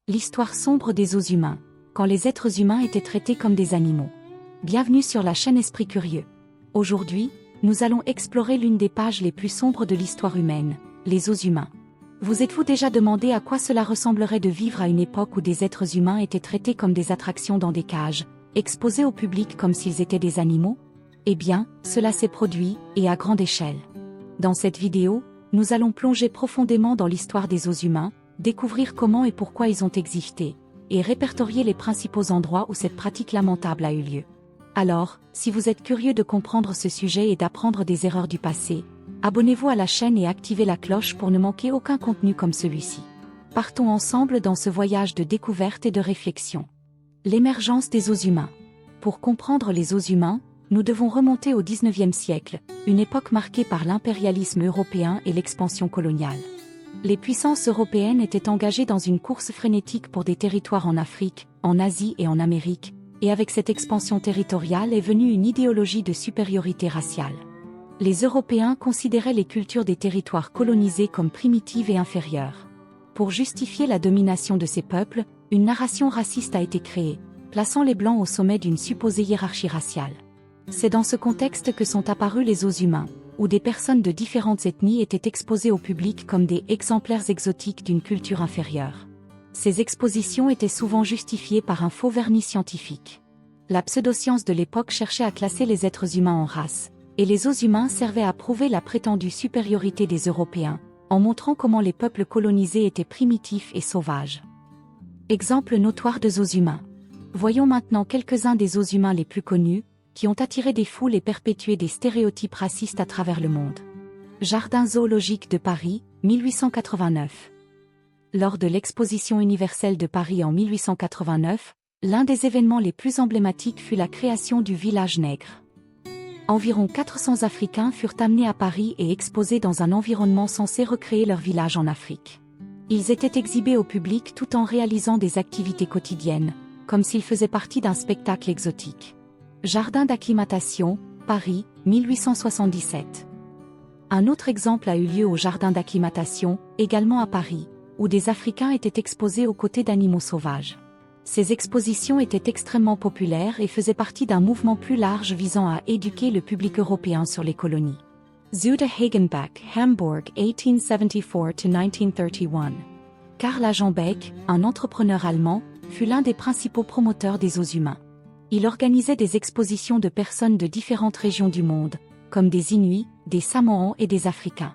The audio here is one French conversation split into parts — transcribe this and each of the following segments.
L'histoire sombre des os humains, quand les êtres humains étaient traités comme des animaux. Bienvenue sur la chaîne Esprit Curieux. Aujourd'hui, nous allons explorer l'une des pages les plus sombres de l'histoire humaine, les os humains. Vous êtes-vous déjà demandé à quoi cela ressemblerait de vivre à une époque où des êtres humains étaient traités comme des attractions dans des cages, exposés au public comme s'ils étaient des animaux? Eh bien, cela s'est produit, et à grande échelle. Dans cette vidéo, nous allons plonger profondément dans l'histoire des os humains, découvrir comment et pourquoi ils ont existé, et répertorier les principaux endroits où cette pratique lamentable a eu lieu. Alors, si vous êtes curieux de comprendre ce sujet et d'apprendre des erreurs du passé, abonnez-vous à la chaîne et activez la cloche pour ne manquer aucun contenu comme celui-ci. Partons ensemble dans ce voyage de découverte et de réflexion. L'émergence des os humains. Pour comprendre les os humains, nous devons remonter au XIXe siècle, une époque marquée par l'impérialisme européen et l'expansion coloniale. Les puissances européennes étaient engagées dans une course frénétique pour des territoires en Afrique, en Asie et en Amérique, et avec cette expansion territoriale est venue une idéologie de supériorité raciale. Les Européens considéraient les cultures des territoires colonisés comme primitives et inférieures. Pour justifier la domination de ces peuples, une narration raciste a été créée, plaçant les Blancs au sommet d'une supposée hiérarchie raciale. C'est dans ce contexte que sont apparus les os humains, où des personnes de différentes ethnies étaient exposées au public comme des exemplaires exotiques d'une culture inférieure. Ces expositions étaient souvent justifiées par un faux vernis scientifique. La pseudoscience de l'époque cherchait à classer les êtres humains en races, et les os humains servaient à prouver la prétendue supériorité des Européens, en montrant comment les peuples colonisés étaient primitifs et sauvages. Exemple notoire de os humains. Voyons maintenant quelques-uns des os humains les plus connus, qui ont attiré des foules et perpétué des stéréotypes racistes à travers le monde. Jardin zoologique de Paris, 1889. Lors de l'Exposition universelle de Paris en 1889, l'un des événements les plus emblématiques fut la création du village nègre. Environ 400 Africains furent amenés à Paris et exposés dans un environnement censé recréer leur village en Afrique. Ils étaient exhibés au public tout en réalisant des activités quotidiennes, comme s'ils faisaient partie d'un spectacle exotique. Jardin d'acclimatation, Paris, 1877. Un autre exemple a eu lieu au jardin d'acclimatation, également à Paris, où des Africains étaient exposés aux côtés d'animaux sauvages. Ces expositions étaient extrêmement populaires et faisaient partie d'un mouvement plus large visant à éduquer le public européen sur les colonies. Zoo de Hagenbeck, Hamburg, 1874-1931. Karl Hagenbeck, un entrepreneur allemand, fut l'un des principaux promoteurs des os humains. Il organisait des expositions de personnes de différentes régions du monde, comme des Inuits, des Samoans et des Africains.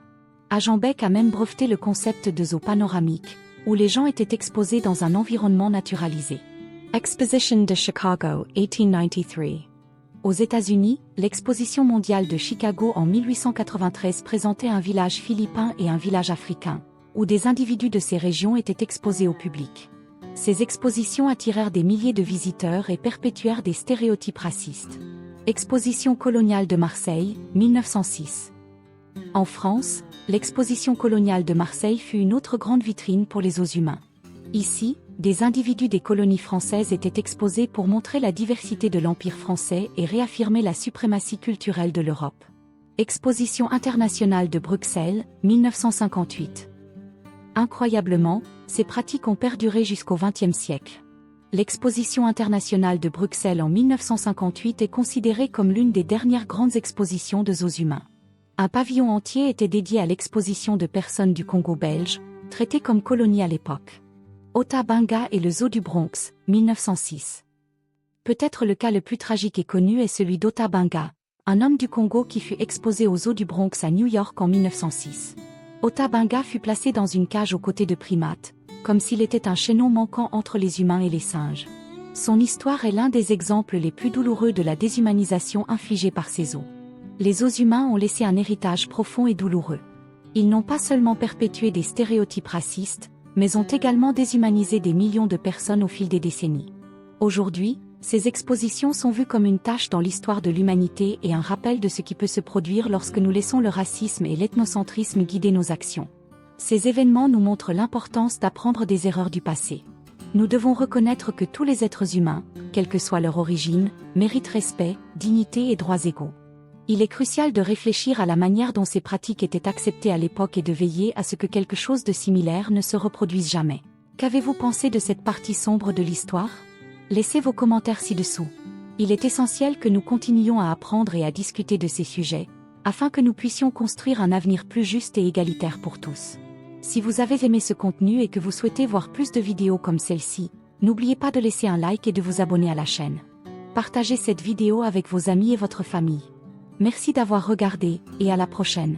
Hagenbeck a même breveté le concept de zoo panoramique, où les gens étaient exposés dans un environnement naturalisé. Exposition de Chicago, 1893. Aux États-Unis, l'exposition mondiale de Chicago en 1893 présentait un village philippin et un village africain, où des individus de ces régions étaient exposés au public. Ces expositions attirèrent des milliers de visiteurs et perpétuèrent des stéréotypes racistes. Exposition coloniale de Marseille, 1906. En France, l'exposition coloniale de Marseille fut une autre grande vitrine pour les os humains. Ici, des individus des colonies françaises étaient exposés pour montrer la diversité de l'Empire français et réaffirmer la suprématie culturelle de l'Europe. Exposition internationale de Bruxelles, 1958. Incroyablement, ces pratiques ont perduré jusqu'au XXe siècle. L'exposition internationale de Bruxelles en 1958 est considérée comme l'une des dernières grandes expositions de os humains. Un pavillon entier était dédié à l'exposition de personnes du Congo belge, traitées comme colonies à l'époque. Ota-Benga et le zoo du Bronx, 1906. Peut-être le cas le plus tragique et connu est celui d'Ota-Benga, un homme du Congo qui fut exposé au zoo du Bronx à New York en 1906. Ota-Benga fut placé dans une cage aux côtés de primates, comme s'il était un chaînon manquant entre les humains et les singes. Son histoire est l'un des exemples les plus douloureux de la déshumanisation infligée par ces zoos. Les os humains ont laissé un héritage profond et douloureux. Ils n'ont pas seulement perpétué des stéréotypes racistes, mais ont également déshumanisé des millions de personnes au fil des décennies. Aujourd'hui, ces expositions sont vues comme une tâche dans l'histoire de l'humanité et un rappel de ce qui peut se produire lorsque nous laissons le racisme et l'ethnocentrisme guider nos actions. Ces événements nous montrent l'importance d'apprendre des erreurs du passé. Nous devons reconnaître que tous les êtres humains, quelle que soit leur origine, méritent respect, dignité et droits égaux. Il est crucial de réfléchir à la manière dont ces pratiques étaient acceptées à l'époque et de veiller à ce que quelque chose de similaire ne se reproduise jamais. Qu'avez-vous pensé de cette partie sombre de l'histoire? Laissez vos commentaires ci-dessous. Il est essentiel que nous continuions à apprendre et à discuter de ces sujets, afin que nous puissions construire un avenir plus juste et égalitaire pour tous. Si vous avez aimé ce contenu et que vous souhaitez voir plus de vidéos comme celle-ci, n'oubliez pas de laisser un like et de vous abonner à la chaîne. Partagez cette vidéo avec vos amis et votre famille. Merci d'avoir regardé, et à la prochaine.